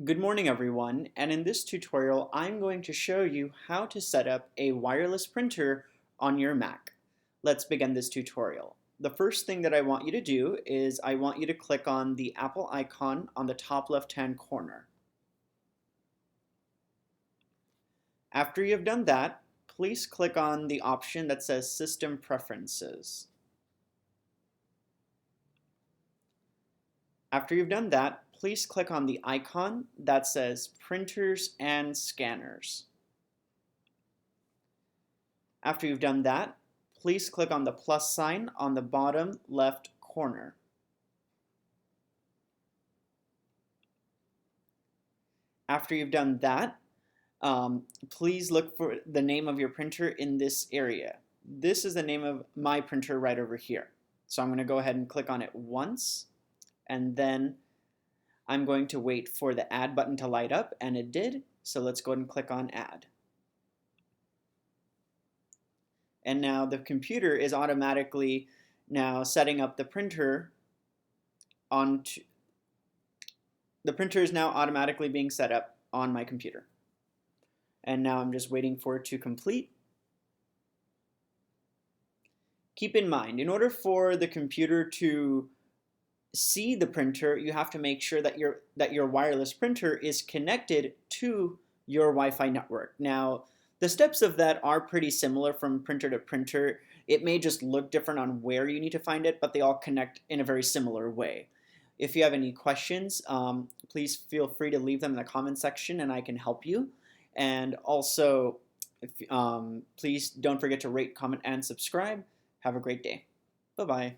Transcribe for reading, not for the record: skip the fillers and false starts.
Good morning everyone, and in this tutorial I'm going to show you how to set up a wireless printer on your Mac. Let's begin this tutorial. The first thing that I want you to do is I want you to click on the Apple icon on the top left-hand corner. After you've done that, please click on the option that says System Preferences. After you've done that, please click on the icon that says Printers and Scanners. After you've done that, please click on the plus sign on the bottom left corner. After you've done that, please look for the name of your printer in this area. This is the name of my printer right over here. So I'm going to go ahead and click on it once, and then I'm going to wait for the add button to light up, and it did. So let's go ahead and click on add. And now the computer is automatically now setting up the printer onto the printer is now automatically being set up on my computer. And now I'm just waiting for it to complete. Keep in mind, in order for the computer to see the printer, you have to make sure that your wireless printer is connected to your Wi-Fi network. Now, the steps of that are pretty similar from printer to printer. It may just look different on where you need to find it, but they all connect in a very similar way. If you have any questions, please feel free to leave them in the comment section and I can help you. And also, please don't forget to rate, comment, and subscribe. Have a great day. Bye-bye.